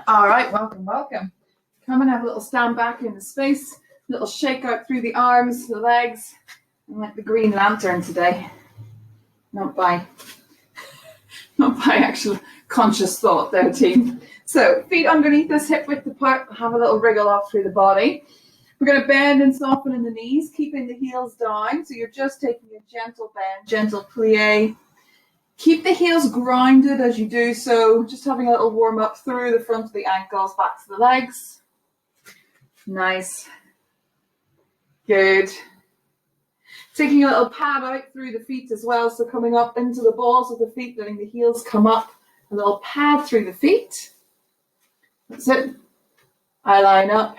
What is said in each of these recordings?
All right, welcome, welcome. Come and have a little stand back in the space, a little shake out through the arms, the legs, and like the Green Lantern today. Not by actual conscious thought there, team. So feet underneath us, hip width apart, have a little wriggle off through the body. We're going to bend and soften in the knees, keeping the heels down. So you're just taking a gentle bend, gentle plie. Keep the heels grounded as you do so. Just having a little warm up through the front of the ankles, back to the legs. Nice. Good. Taking a little pad out through the feet as well. So coming up into the balls of the feet, letting the heels come up. A little pad through the feet. That's it. I line up.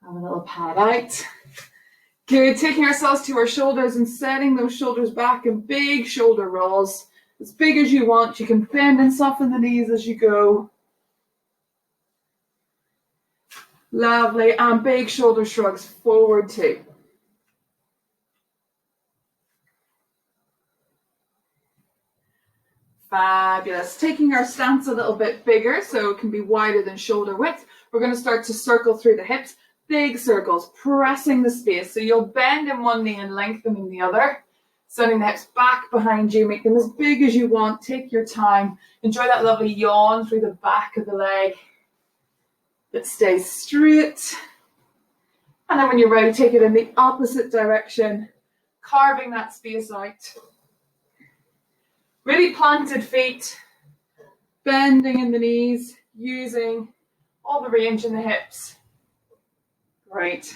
Have a little pad out. Good. Taking ourselves to our shoulders and setting those shoulders back in big shoulder rolls. As big as you want. You can bend and soften the knees as you go. Lovely. And big shoulder shrugs forward too. Fabulous. Taking our stance a little bit bigger so it can be wider than shoulder width. We're going to start to circle through the hips. Big circles, pressing the space. So you'll bend in one knee and lengthen in the other. Sending the hips back behind you. Make them as big as you want. Take your time. Enjoy that lovely yawn through the back of the leg. That stays straight. And then when you're ready, take it in the opposite direction. Carving that space out. Really planted feet. Bending in the knees. Using all the range in the hips. Great.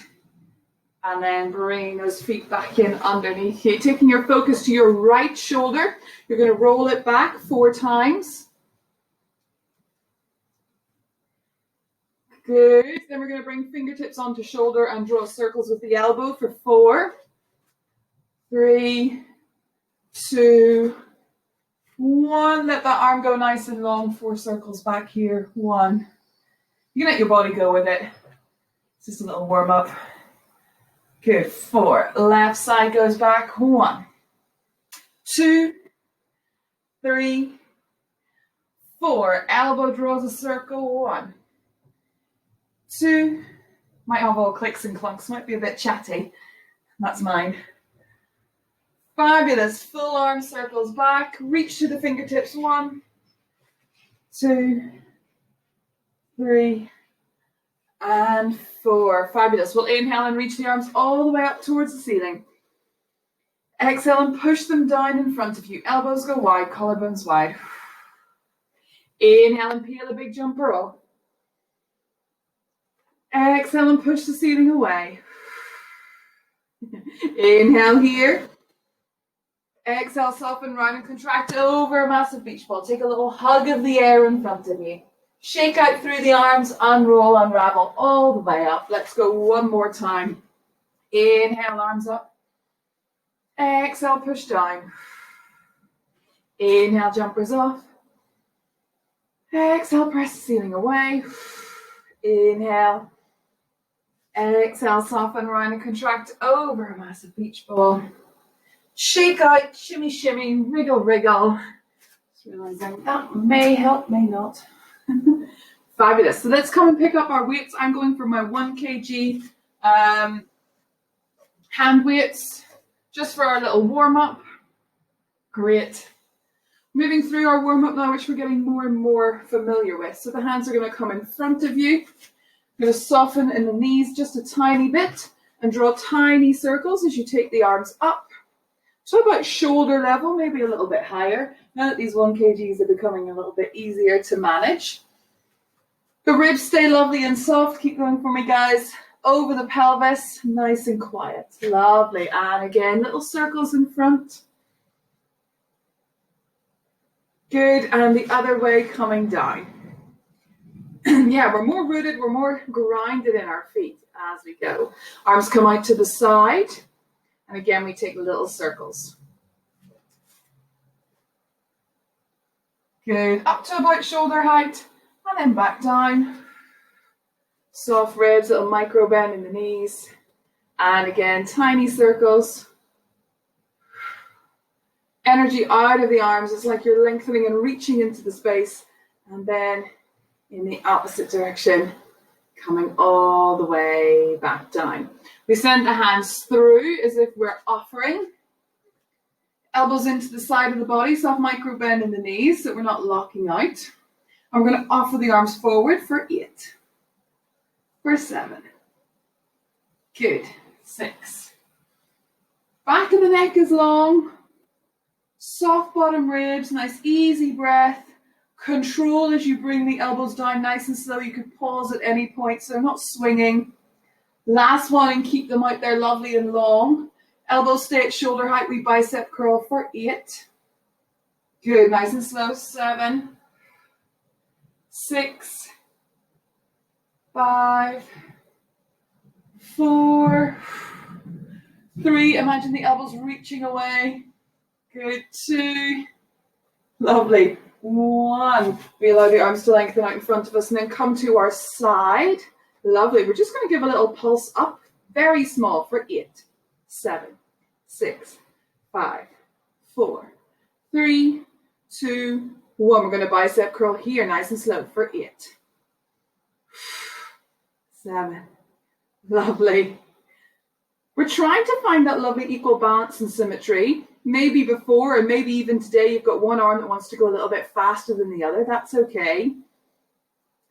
And then bringing those feet back in underneath you. Taking your focus to your right shoulder. You're going to roll it back 4 times. Good. Then we're going to bring fingertips onto shoulder and draw circles with the elbow for 4, 3, 2, 1. Let that arm go nice and long. 4 circles back here. 1. You can let your body go with it. Just a little warm up. Good. 4. Left side goes back. 1, 2, 3, 4. Elbow draws a circle. 1, 2. Might have all clicks and clunks. Might be a bit chatty. That's mine. Fabulous. Full arm circles back. Reach to the fingertips. 1, 2, 3. And 4. Fabulous. We'll inhale and reach the arms all the way up towards the ceiling. Exhale and push them down in front of you. Elbows go wide, collarbones wide. Inhale and peel a big jumper up. Exhale and push the ceiling away. Inhale here. Exhale, soften, round and contract over a massive beach ball. Take a little hug of the air in front of you. Shake out through the arms, unroll, unravel, all the way up. Let's go one more time. Inhale, arms up. Exhale, push down. Inhale, jumpers off. Exhale, press the ceiling away. Inhale. Exhale, soften, round and contract over a massive beach ball. Shake out, shimmy, shimmy, wriggle, wriggle. Just realizing that may help, may not. Fabulous. So let's come and pick up our weights. I'm going for my 1 kg hand weights just for our little warm-up. Great. Moving through our warm-up now, which we're getting more and more familiar with. So the hands are going to come in front of you. I'm going to soften in the knees just a tiny bit and draw tiny circles as you take the arms up. So about shoulder level, maybe a little bit higher. Now that these 1 kgs are becoming a little bit easier to manage. The ribs stay lovely and soft. Keep going for me, guys. Over the pelvis, nice and quiet. Lovely. And again, little circles in front. Good. And the other way coming down. Yeah, we're more rooted. We're more grounded in our feet as we go. Arms come out to the side. And again, we take little circles. Good. Up to about shoulder height. And then back down. Soft ribs, little micro bend in the knees. And again, tiny circles. Energy out of the arms. It's like you're lengthening and reaching into the space. And then in the opposite direction, coming all the way back down. We send the hands through as if we're offering. Elbows into the side of the body, soft micro bend in the knees so we're not locking out. And we're going to offer the arms forward for 8, for 7. Good. 6. Back of the neck is long. Soft bottom ribs, nice easy breath. Control as you bring the elbows down nice and slow. You can pause at any point so they're not swinging. Last one, and keep them out there lovely and long. Elbows stay at shoulder height. We bicep curl for 8. Good, nice and slow. 7, 6, 5, 4, 3. Imagine the elbows reaching away. Good. 2. Lovely. 1. We allow the arms to lengthen out in front of us and then come to our side. Lovely. We're just going to give a little pulse up. Very small for 8, 7, 6, 5, 4, 3, 2, 1. We're going to bicep curl here nice and slow for 8, 7. Lovely. We're trying to find that lovely equal balance and symmetry. Maybe before and maybe even today you've got one arm that wants to go a little bit faster than the other. That's okay.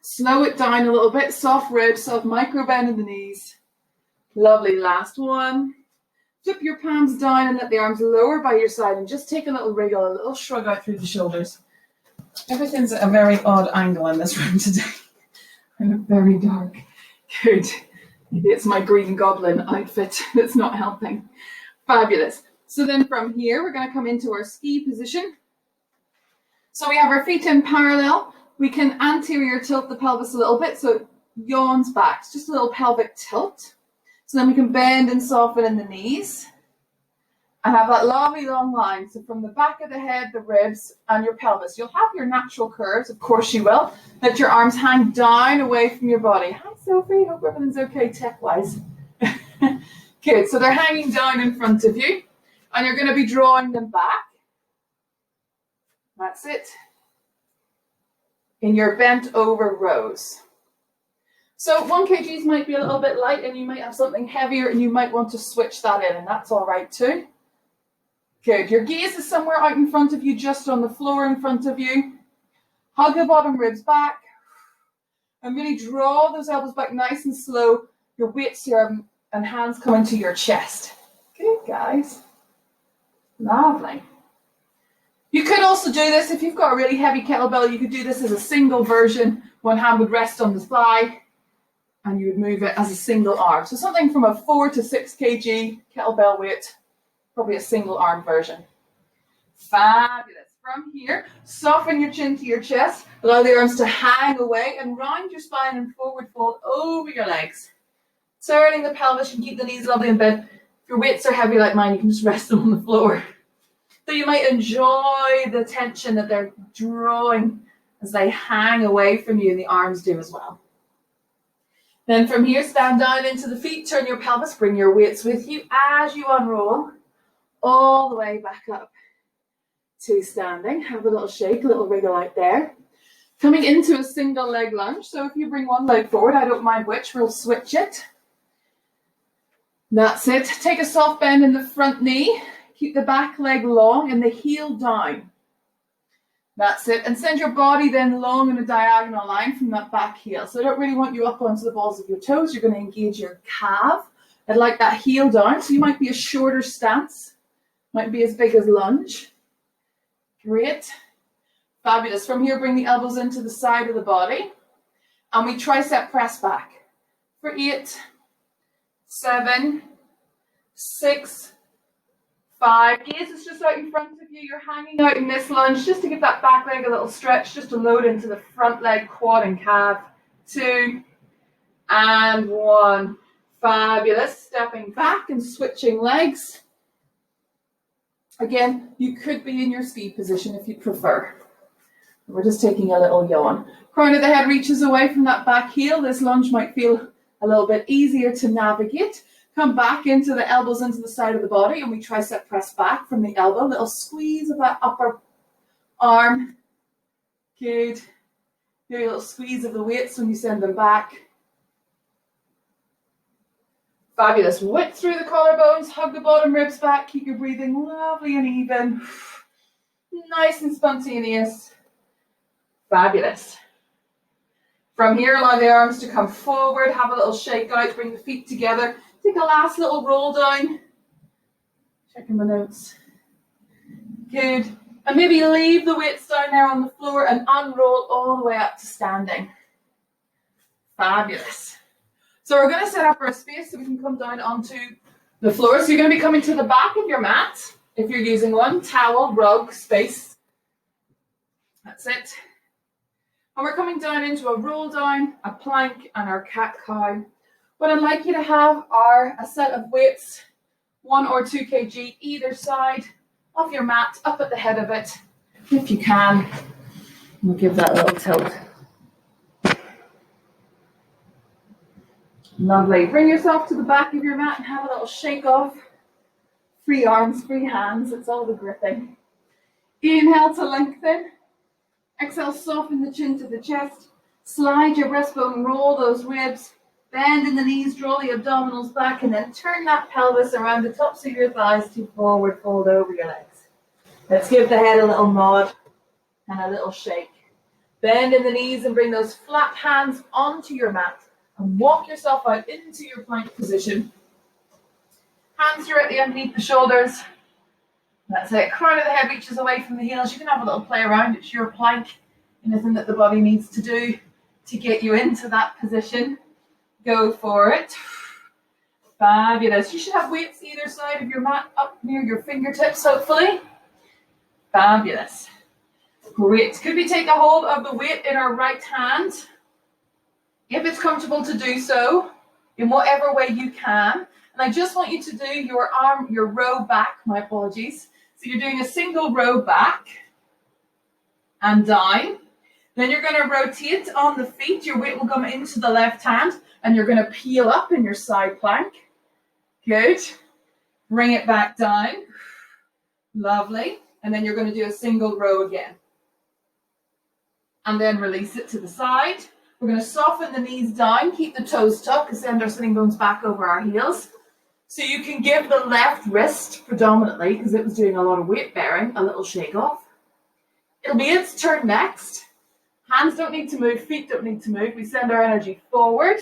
Slow it down a little bit. Soft ribs, soft micro bend in the knees. Lovely. Last one. Flip your palms down and let the arms lower by your side and just take a little wriggle, a little shrug out through the shoulders. Everything's at a very odd angle in this room today. I look very dark. Good. Maybe it's my green goblin outfit that's not helping. Fabulous. So then from here, we're going to come into our ski position. So we have our feet in parallel. We can anterior tilt the pelvis a little bit so it yawns back. It's just a little pelvic tilt. So then we can bend and soften in the knees and have that lovely long line. So from the back of the head, the ribs and your pelvis. You'll have your natural curves, of course you will. Let your arms hang down away from your body. Hi Sophie, hope everything's okay tech-wise. Good, so they're hanging down in front of you and you're going to be drawing them back. That's it. In your bent over rows. So 1 kgs might be a little bit light and you might have something heavier and you might want to switch that in, and that's all right too. Good. Your gaze is somewhere out in front of you, just on the floor in front of you. Hug the bottom ribs back and really draw those elbows back nice and slow. Your weights here and hands come into your chest. Good, guys. Lovely. You could also do this if you've got a really heavy kettlebell. You could do this as a single version. One hand would rest on the thigh and you would move it as a single arm. So something from a 4 to 6 kg kettlebell weight, probably a single arm version. Fabulous. From here, soften your chin to your chest. Allow the arms to hang away and round your spine and forward fold over your legs. Turning the pelvis and keep the knees lovely in bed. If your weights are heavy like mine, you can just rest them on the floor. So you might enjoy the tension that they're drawing as they hang away from you, and the arms do as well. Then from here, stand down into the feet, turn your pelvis, bring your weights with you as you unroll, all the way back up to standing. Have a little shake, a little wriggle out there. Coming into a single leg lunge. So if you bring one leg forward, I don't mind which, we'll switch it. That's it. Take a soft bend in the front knee. Keep the back leg long and the heel down. That's it. And send your body then long in a diagonal line from that back heel. So I don't really want you up onto the balls of your toes. You're going to engage your calf. I'd like that heel down. So you might be a shorter stance. Might be as big as lunge. Great. Fabulous. From here, bring the elbows into the side of the body. And we tricep press back. For 8, 7, 6, 5. Gaze is just out in front of you. You're hanging out in this lunge just to give that back leg a little stretch, just to load into the front leg, quad and calf. 2 and 1. Fabulous. Stepping back and switching legs. Again, you could be in your ski position if you prefer. We're just taking a little yawn. Crown of the head reaches away from that back heel. This lunge might feel a little bit easier to navigate. Come back into the elbows into the side of the body and we tricep press back from the elbow. Little squeeze of that upper arm. Good. Do a little squeeze of the weights when you send them back. Fabulous. Width through the collarbones, hug the bottom ribs back, keep your breathing lovely and even. Nice and spontaneous. Fabulous. From here, allow the arms to come forward, have a little shake out, bring the feet together. Take a last little roll down. Checking my notes. Good. And maybe leave the weights down there on the floor and unroll all the way up to standing. Fabulous. So we're going to set up our space so we can come down onto the floor. So you're going to be coming to the back of your mat, if you're using one, towel, rug, space. That's it. And we're coming down into a roll down, a plank, and our cat-cow. What I'd like you to have are a set of weights, 1 or 2 kg either side of your mat, up at the head of it, if you can. We'll give that a little tilt. Lovely. Bring yourself to the back of your mat and have a little shake off. Free arms, free hands. It's all the gripping. Inhale to lengthen. Exhale, soften the chin to the chest. Slide your breastbone, roll those ribs. Bend in the knees, draw the abdominals back, and then turn that pelvis around the tops of your thighs to forward fold over your legs. Let's give the head a little nod and a little shake. Bend in the knees and bring those flat hands onto your mat. And walk yourself out into your plank position. Hands directly underneath the shoulders. That's it. Crown of the head reaches away from the heels. You can have a little play around. It's your plank. Anything that the body needs to do to get you into that position. Go for it. Fabulous. You should have weights either side of your mat up near your fingertips, hopefully. Fabulous. Great. Could we take a hold of the weight in our right hand? If it's comfortable to do so, in whatever way you can. And I just want you to do your row back, my apologies. So you're doing a single row back and down. Then you're going to rotate on the feet. Your weight will come into the left hand and you're going to peel up in your side plank. Good. Bring it back down. Lovely. And then you're going to do a single row again. And then release it to the side. We're going to soften the knees down, keep the toes tucked, send our sitting bones back over our heels. So you can give the left wrist predominantly, because it was doing a lot of weight bearing, a little shake off. It'll be its turn next. Hands don't need to move, feet don't need to move. We send our energy forward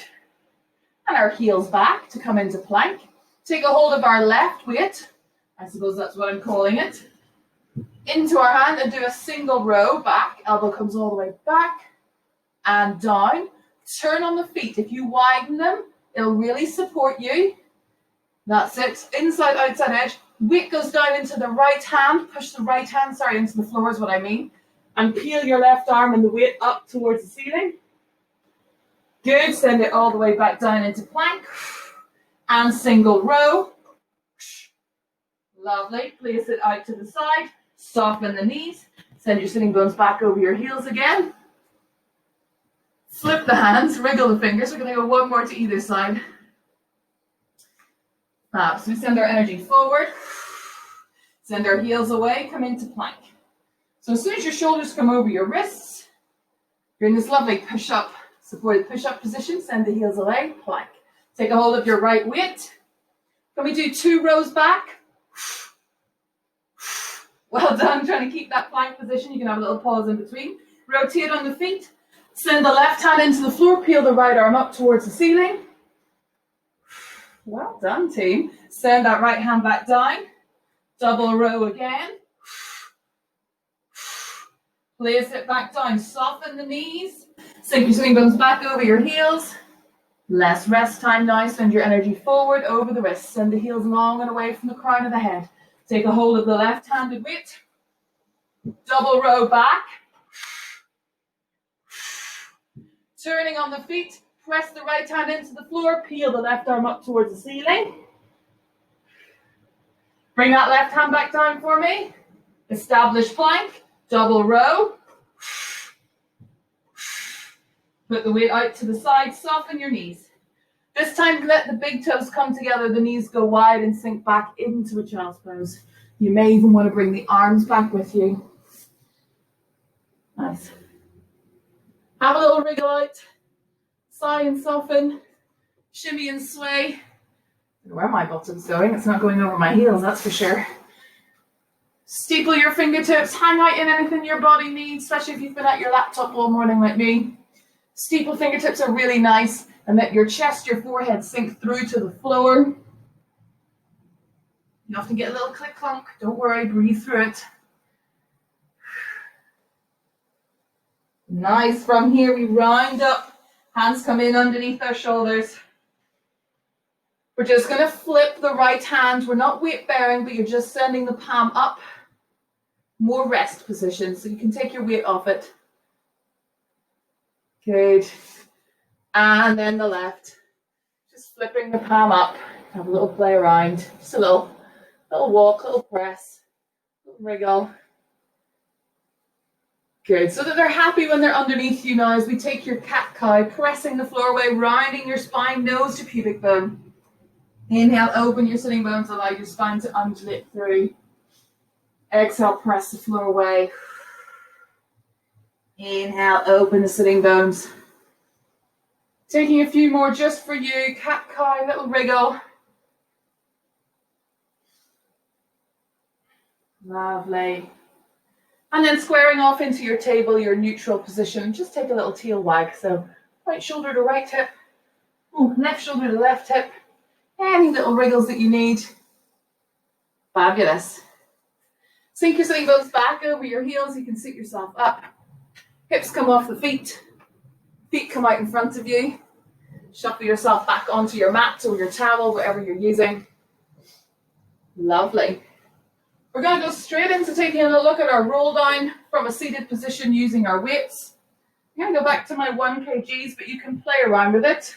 and our heels back to come into plank. Take a hold of our left weight, I suppose that's what I'm calling it, into our hand and do a single row back. Elbow comes all the way back. And down. Turn on the feet. If you widen them, it'll really support you. That's it. Inside, outside edge. Weight goes down into the right hand. Push the right hand, into the floor is what I mean. And peel your left arm and the weight up towards the ceiling. Good. Send it all the way back down into plank. And single row. Lovely. Place it out to the side. Soften the knees. Send your sitting bones back over your heels again. Flip the hands, wriggle the fingers. We're going to go one more to either side. So we send our energy forward. Send our heels away, come into plank. So as soon as your shoulders come over your wrists, you're in this lovely push-up, supported push-up position. Send the heels away, plank. Take a hold of your right weight. Can we do 2 rows back? Well done, trying to keep that plank position. You can have a little pause in between. Rotate on the feet. Send the left hand into the floor, peel the right arm up towards the ceiling. Well done, team. Send that right hand back down. Double row again. Place it back down. Soften the knees. Sink your sitting bones back over your heels. Less rest time now. Send your energy forward over the wrists. Send the heels long and away from the crown of the head. Take a hold of the left-handed weight. Double row back. Turning on the feet, press the right hand into the floor, peel the left arm up towards the ceiling. Bring that left hand back down for me. Establish plank, double row. Put the weight out to the side, soften your knees. This time let the big toes come together, the knees go wide and sink back into a child's pose. You may even want to bring the arms back with you. Nice. Have a little wriggle out. Sigh and soften. Shimmy and sway. I don't know where my bottom's going. It's not going over my heels, that's for sure. Steeple your fingertips. Hang out in anything your body needs, especially if you've been at your laptop all morning like me. Steeple fingertips are really nice, and let your chest, your forehead sink through to the floor. You often get a little click clunk. Don't worry, breathe through it. Nice. From here, we round up. Hands come in underneath our shoulders. We're just going to flip the right hand. We're not weight bearing, but you're just sending the palm up. More rest position, so you can take your weight off it. Good. And then the left. Just flipping the palm up. Have a little play around. Just a little walk, little press, little wriggle. Good. So that they're happy when they're underneath you now as we take your cat-cow, pressing the floor away, rounding your spine, nose to pubic bone. Inhale, open your sitting bones, allow your spine to undulate through. Exhale, press the floor away. Inhale, open the sitting bones. Taking a few more just for you. Cat-cow, little wriggle. Lovely. And then squaring off into your table, your neutral position. Just take a little tail wag. So right shoulder to right hip. Left shoulder to left hip. Any little wriggles that you need. Fabulous. Sink your sitting bones back over your heels. You can sit yourself up. Hips come off the feet. Feet come out in front of you. Shuffle yourself back onto your mat or your towel, whatever you're using. Lovely. We're going to go straight into taking a look at our roll down from a seated position using our weights. I'm going to go back to my 1 kgs, but you can play around with it.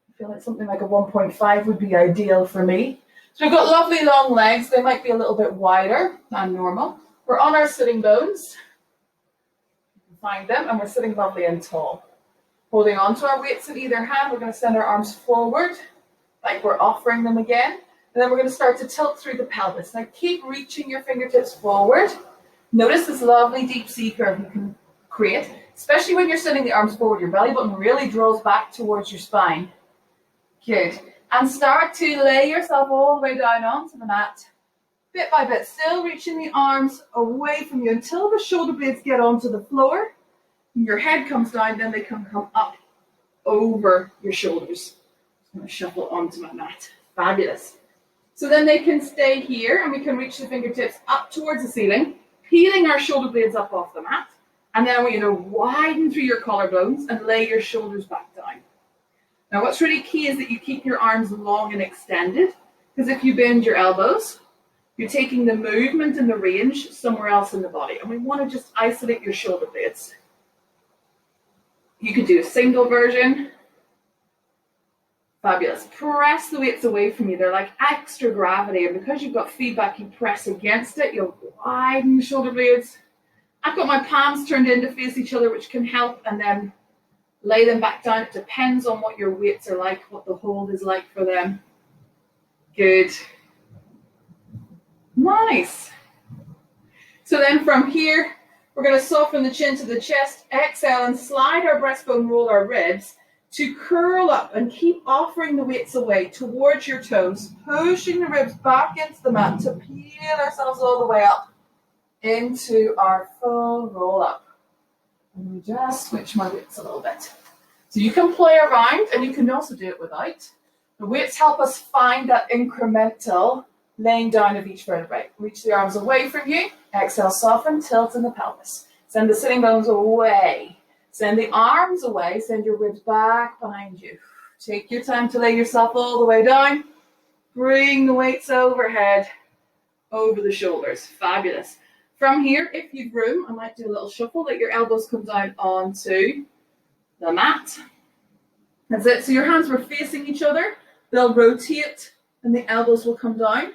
I feel like something like a 1.5 would be ideal for me. So we've got lovely long legs. They might be a little bit wider than normal. We're on our sitting bones. You can find them, and we're sitting lovely and tall. Holding on to our weights in either hand, we're going to send our arms forward, like we're offering them again. And then we're going to start to tilt through the pelvis. Now keep reaching your fingertips forward. Notice this lovely deep C curve you can create, especially when you're sending the arms forward. Your belly button really draws back towards your spine. Good. And start to lay yourself all the way down onto the mat. Bit by bit, still reaching the arms away from you until the shoulder blades get onto the floor. Your head comes down, then they can come up over your shoulders. I'm going to shuffle onto my mat. Fabulous. So then they can stay here, and we can reach the fingertips up towards the ceiling, peeling our shoulder blades up off the mat. And then I want you to widen through your collarbones and lay your shoulders back down. Now what's really key is that you keep your arms long and extended, because if you bend your elbows, you're taking the movement and the range somewhere else in the body. And we want to just isolate your shoulder blades. You could do a single version. Fabulous. Press the weights away from you. They're like extra gravity, and because you've got feedback, you press against it. You'll widen the shoulder blades. I've got my palms turned in to face each other, which can help, and then lay them back down. It depends on what your weights are like, what the hold is like for them. Good. Nice. So then from here, we're going to soften the chin to the chest, exhale, and slide our breastbone, roll our ribs to curl up and keep offering the weights away towards your toes, pushing the ribs back into the mat to peel ourselves all the way up into our full roll up. And we just switch my weights a little bit. So you can play around, and you can also do it without. The weights help us find that incremental laying down of each vertebrae. Reach the arms away from you. Exhale, soften, tilt in the pelvis. Send the sitting bones away. Send the arms away. Send your ribs back behind you. Take your time to lay yourself all the way down. Bring the weights overhead, over the shoulders. Fabulous. From here, if you've room, I might do a little shuffle. Let your elbows come down onto the mat. That's it. So your hands were facing each other. They'll rotate, and the elbows will come down,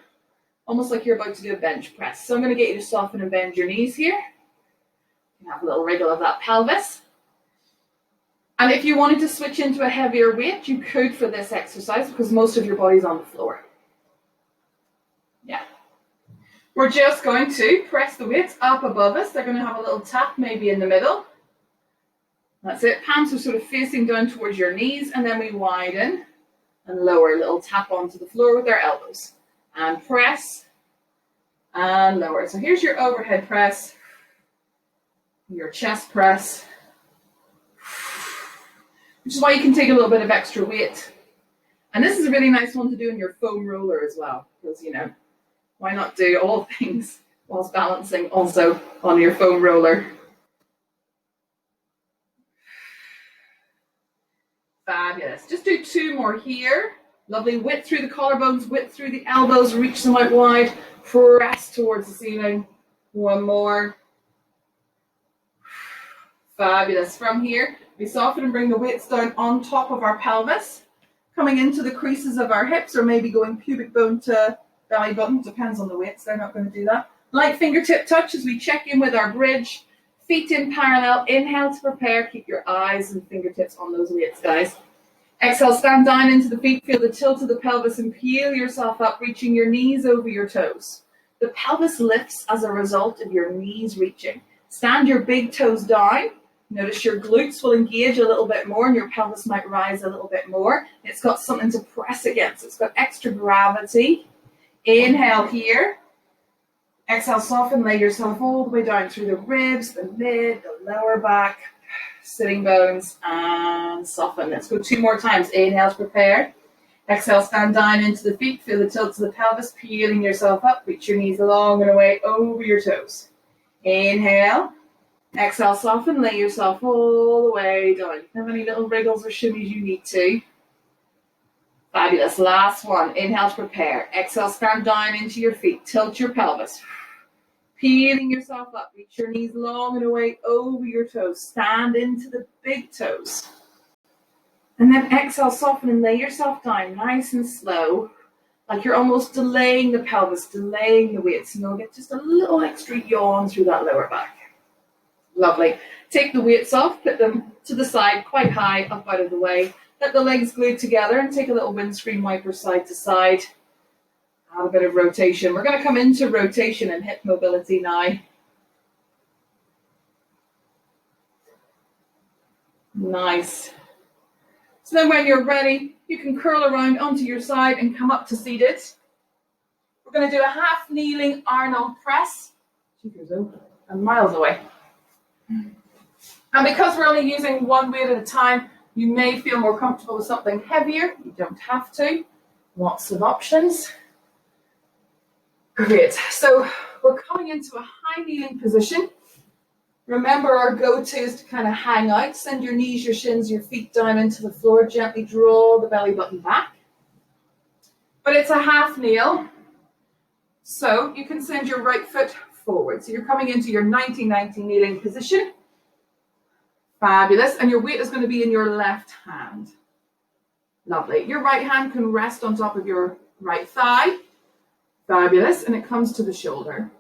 almost like you're about to do a bench press. So I'm going to get you to soften and bend your knees here. You can have a little wriggle of that pelvis. And if you wanted to switch into a heavier weight, you could for this exercise, because most of your body's on the floor. Yeah. We're just going to press the weights up above us. They're going to have a little tap maybe in the middle. That's it. Palms are sort of facing down towards your knees, and then we widen and lower. A little tap onto the floor with our elbows. And press and lower. So here's your overhead press, your chest press, which is why you can take a little bit of extra weight. And this is a really nice one to do in your foam roller as well, because, you know, why not do all things whilst balancing also on your foam roller. Fabulous. Just do 2 more here. Lovely. Width through the collarbones, width through the elbows, reach them out wide, press towards the ceiling. 1 more. Fabulous. From here, we soften and bring the weights down on top of our pelvis, coming into the creases of our hips, or maybe going pubic bone to belly button. Depends on the weights. They're not going to do that. Light fingertip touch as we check in with our bridge. Feet in parallel. Inhale to prepare. Keep your eyes and fingertips on those weights, guys. Exhale, stand down into the feet. Feel the tilt of the pelvis and peel yourself up, reaching your knees over your toes. The pelvis lifts as a result of your knees reaching. Stand your big toes down. Notice your glutes will engage a little bit more and your pelvis might rise a little bit more. It's got something to press against. It's got extra gravity. Inhale here. Exhale, soften, lay yourself all the way down through the ribs, the mid, the lower back, sitting bones, and soften. Let's go 2 more times. Inhale to prepare. Exhale, stand down into the feet. Feel the tilt of the pelvis, peeling yourself up. Reach your knees long and away over your toes. Inhale. Exhale, soften, lay yourself all the way down. How many little wriggles or shimmies you need to? Fabulous. Last one. Inhale to prepare. Exhale, stand down into your feet. Tilt your pelvis. Peeling yourself up. Reach your knees long and away over your toes. Stand into the big toes. And then exhale, soften and lay yourself down nice and slow. Like you're almost delaying the pelvis, delaying the weights. And you'll get just a little extra yawn through that lower back. Lovely. Take the weights off. Put them to the side, quite high, up out of the way. Let the legs glued together and take a little windscreen wiper side to side. Add a bit of rotation. We're going to come into rotation and hip mobility now. Nice. So then when you're ready, you can curl around onto your side and come up to seated. We're going to do a half kneeling Arnold press. I'm miles away. And because we're only using 1 weight at a time, you may feel more comfortable with something heavier. You don't have to. Lots of options. Great. So we're coming into a high kneeling position. Remember, our go-to is to kind of hang out. Send your knees, your shins, your feet down into the floor. Gently draw the belly button back. But it's a half kneel. So you can send your right foot forward. So you're coming into your 90-90 kneeling position. Fabulous. And your weight is going to be in your left hand. Lovely. Your right hand can rest on top of your right thigh. Fabulous. And it comes to the shoulder.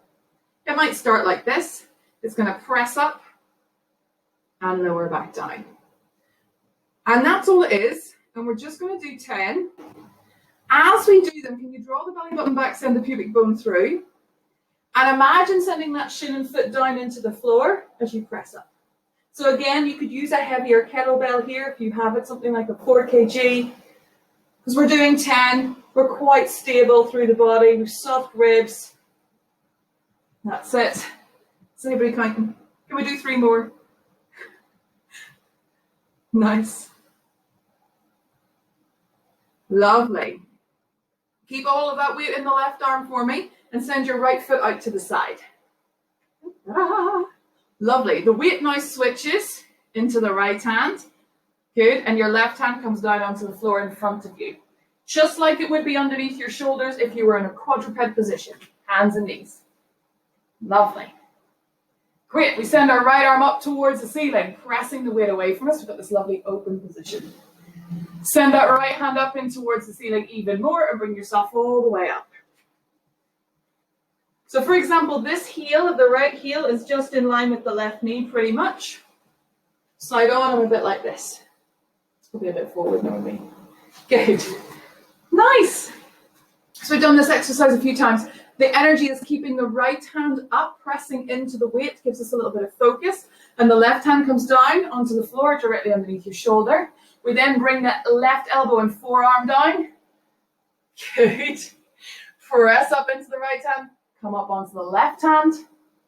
It might start like this. It's going to press up and lower back down. And that's all it is. And we're just going to do 10. As we do them, can you draw the belly button back, send the pubic bone through? And imagine sending that shin and foot down into the floor as you press up. So again, you could use a heavier kettlebell here if you have it, something like a 4 kg. Because we're doing 10, we're quite stable through the body, with soft ribs. That's it. Is anybody counting? Can we do 3 more? Nice. Lovely. Keep all of that weight in the left arm for me and send your right foot out to the side. Lovely. The weight now switches into the right hand. Good. And your left hand comes down onto the floor in front of you. Just like it would be underneath your shoulders if you were in a quadruped position. Hands and knees. Lovely. Great. We send our right arm up towards the ceiling, pressing the weight away from us. We've got this lovely open position. Send that right hand up in towards the ceiling even more and bring yourself all the way up. So for example, this heel of the right heel is just in line with the left knee pretty much. Slide on a bit like this. It's probably a bit forward now with me. Good. Nice. So we've done this exercise a few times. The energy is keeping the right hand up, pressing into the weight, gives us a little bit of focus. And the left hand comes down onto the floor, directly underneath your shoulder. We then bring that left elbow and forearm down. Good. Press up into the right hand. Come up onto the left hand.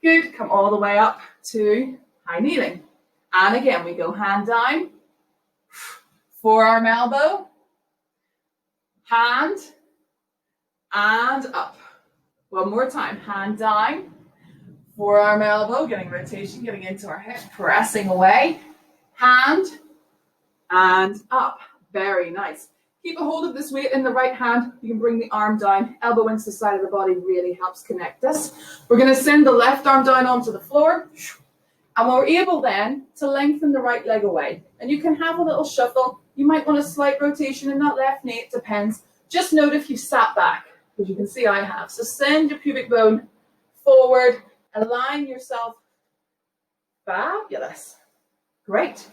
Good. Come all the way up to high kneeling. And again, we go hand down. Forearm, elbow. Hand. And up. One more time. Hand down. Forearm, elbow. Getting rotation, getting into our hip. Pressing away. Hand. And up. Very nice. Keep a hold of this weight in the right hand. You can bring the arm down. Elbow into the side of the body really helps connect us. We're going to send the left arm down onto the floor. And we're able then to lengthen the right leg away. And you can have a little shuffle. You might want a slight rotation in that left knee. It depends. Just note if you've sat back, because you can see I have. So send your pubic bone forward. Align yourself. Fabulous. Great.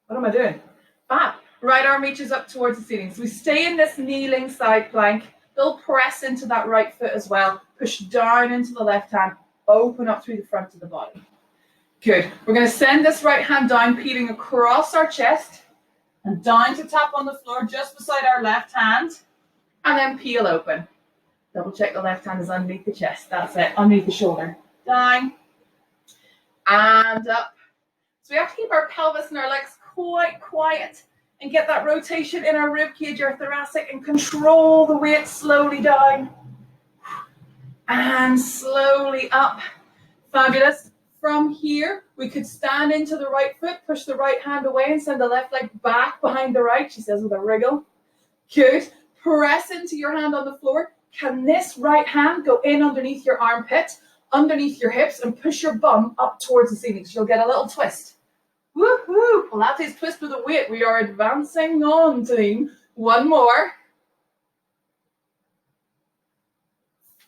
What am I doing? Fab. Right arm reaches up towards the ceiling. So we stay in this kneeling side plank. They'll press into that right foot as well. Push down into the left hand. Open up through the front of the body. Good. We're going to send this right hand down, peeling across our chest and down to tap on the floor just beside our left hand. And then peel open. Double check the left hand is underneath the chest. That's it. Underneath the shoulder. Down. And up. So we have to keep our pelvis and our legs quite quiet and get that rotation in our rib cage, our thoracic, and control the weight slowly down and slowly up. Fabulous. From here, we could stand into the right foot, push the right hand away and send the left leg back behind the right, she says with a wriggle. Good. Press into your hand on the floor. Can this right hand go in underneath your armpit, underneath your hips, and push your bum up towards the ceiling? So you'll get a little twist. Woohoo! Pilates twist with a weight. We are advancing on, team. One more.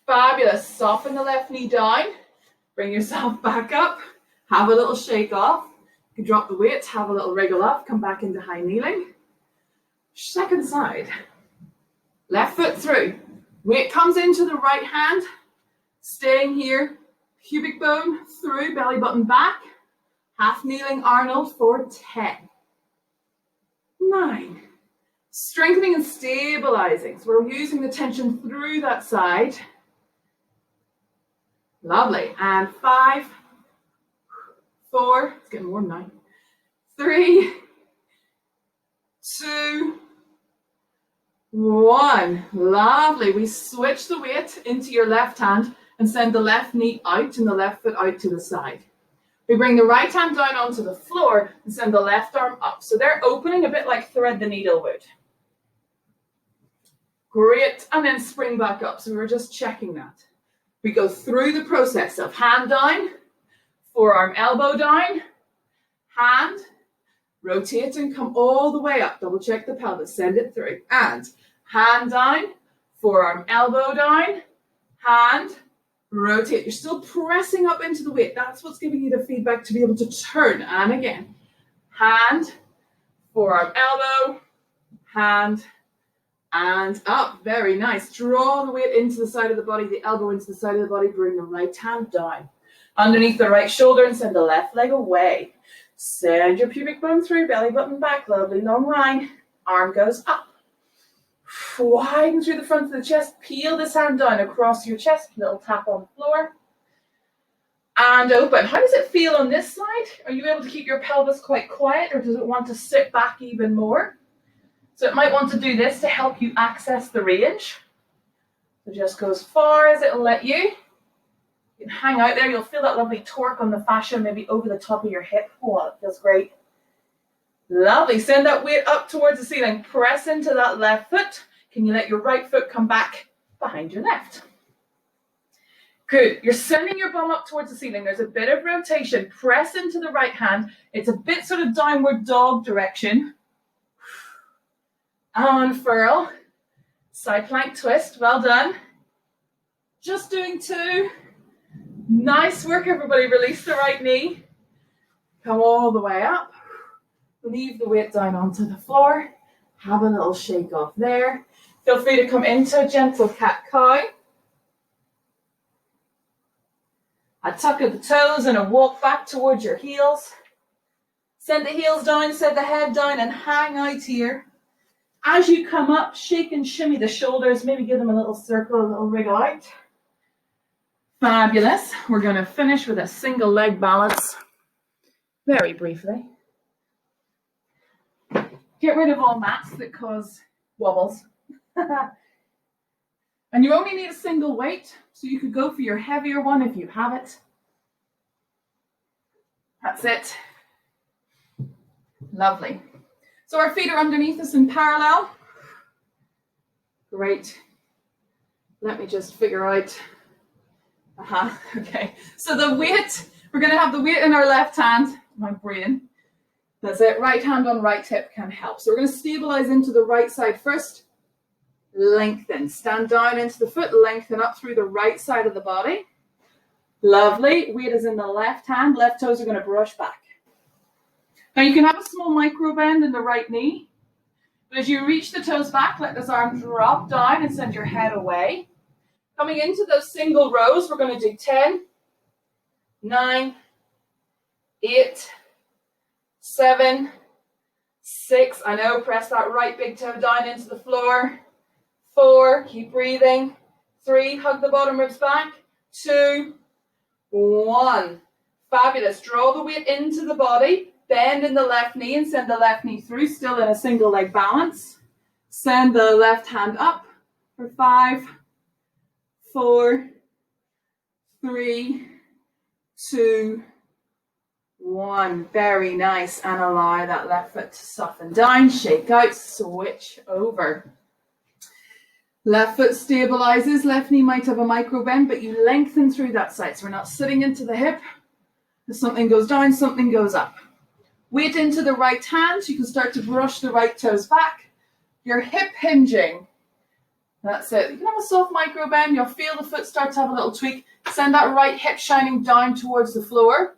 Fabulous. Soften the left knee down. Bring yourself back up. Have a little shake off. You can drop the weight, have a little wriggle up, come back into high kneeling. Second side. Left foot through. Weight comes into the right hand. Staying here. Pubic bone through, belly button back. Half kneeling Arnold for 10. 9. Strengthening and stabilizing. So we're using the tension through that side. Lovely. And 5, 4, it's getting warm now. 3, 2, 1. Lovely. We switch the weight into your left hand and send the left knee out and the left foot out to the side. We bring the right hand down onto the floor and send the left arm up. So they're opening a bit like thread the needle would. Great. And then spring back up. So we were just checking that. We go through the process of hand down, forearm, elbow down, hand, rotate and come all the way up. Double check the pelvis, send it through. And hand down, forearm, elbow down, hand, rotate. You're still pressing up into the weight. That's what's giving you the feedback to be able to turn. And again, hand, forearm, elbow, hand, and up. Very nice. Draw the weight into the side of the body, the elbow into the side of the body. Bring the right hand down. Underneath the right shoulder and send the left leg away. Send your pubic bone through, belly button back. Lovely long line. Arm goes up. Widen through the front of the chest. Peel this hand down across your chest. Little tap on the floor. And open. How does it feel on this side? Are you able to keep your pelvis quite quiet, or does it want to sit back even more? So it might want to do this to help you access the range. So just go as far as it'll let you. You can hang out there. You'll feel that lovely torque on the fascia, maybe over the top of your hip. Oh, it feels great. Lovely. Send that weight up towards the ceiling. Press into that left foot. Can you let your right foot come back behind your left? Good. You're sending your bum up towards the ceiling. There's a bit of rotation. Press into the right hand. It's a bit sort of downward dog direction. Unfurl. Side plank twist. Well done. Just doing 2. Nice work, everybody. Release the right knee. Come all the way up. Leave the weight down onto the floor. Have a little shake off there. Feel free to come into a gentle cat-cow. A tuck of the toes and a walk back towards your heels. Send the heels down, send the head down, and hang out here. As you come up, shake and shimmy the shoulders, maybe give them a little circle, a little wriggle out. Fabulous. We're going to finish with a single leg balance very briefly. Get rid of all mats that cause wobbles. And you only need a single weight, so you could go for your heavier one if you have it. That's it. Lovely. So our feet are underneath us in parallel. Great. Let me just figure out. Okay. So the weight, we're going to have the weight in our left hand. My brain. That's it. Right hand on right hip can help. So we're going to stabilize into the right side first. Lengthen. Stand down into the foot. Lengthen up through the right side of the body. Lovely. Weight is in the left hand. Left toes are going to brush back. Now you can have a small micro bend in the right knee. But as you reach the toes back, let those arms drop down and send your head away. Coming into those single rows, we're going to do 10, 9, 8, 7, 6. I know, press that right big toe down into the floor. 4, keep breathing. 3, hug the bottom ribs back. 2, 1. Fabulous. Draw the weight into the body. Bend in the left knee and send the left knee through, still in a single leg balance. Send the left hand up for 5, 4, 3, 2, 1. Very nice. And allow that left foot to soften down. Shake out. Switch over. Left foot stabilizes. Left knee might have a micro bend, but you lengthen through that side. So we're not sitting into the hip. If something goes down, something goes up. Weight into the right hand. So you can start to brush the right toes back. Your hip hinging. That's it. You can have a soft micro bend. You'll feel the foot start to have a little tweak. Send that right hip shining down towards the floor.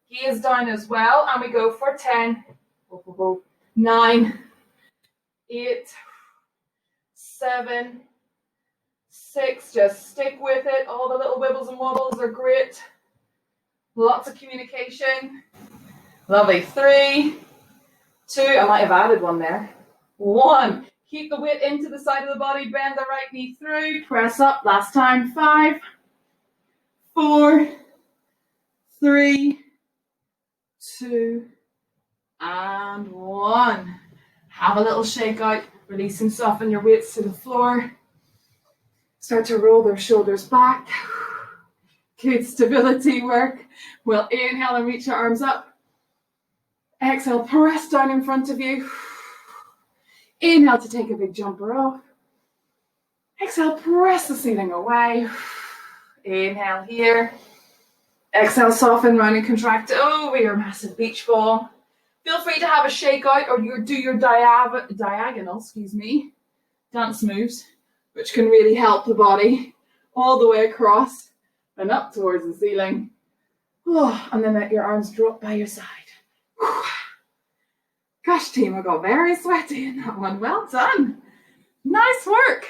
Gaze down as well. And we go for 10, 9, 8, 7, 6. Just stick with it. All the little wibbles and wobbles are great. Lots of communication. Lovely. 3, 2. I might have added one there. 1. Keep the weight into the side of the body. Bend the right knee through. Press up. Last time. 5, 4, 3, 2, and 1. Have a little shake out. Release and soften your weights to the floor. Start to roll their shoulders back. Good stability work. We'll inhale and reach your arms up. Exhale, press down in front of you. Inhale to take a big jumper off. Exhale, press the ceiling away. Inhale here. Exhale, soften, round and contract over your massive beach ball. Feel free to have a shake out or do your diagonal, dance moves, which can really help the body all the way across and up towards the ceiling. And then let your arms drop by your side. Gosh, team, I got very sweaty in that one. Well done. Nice work.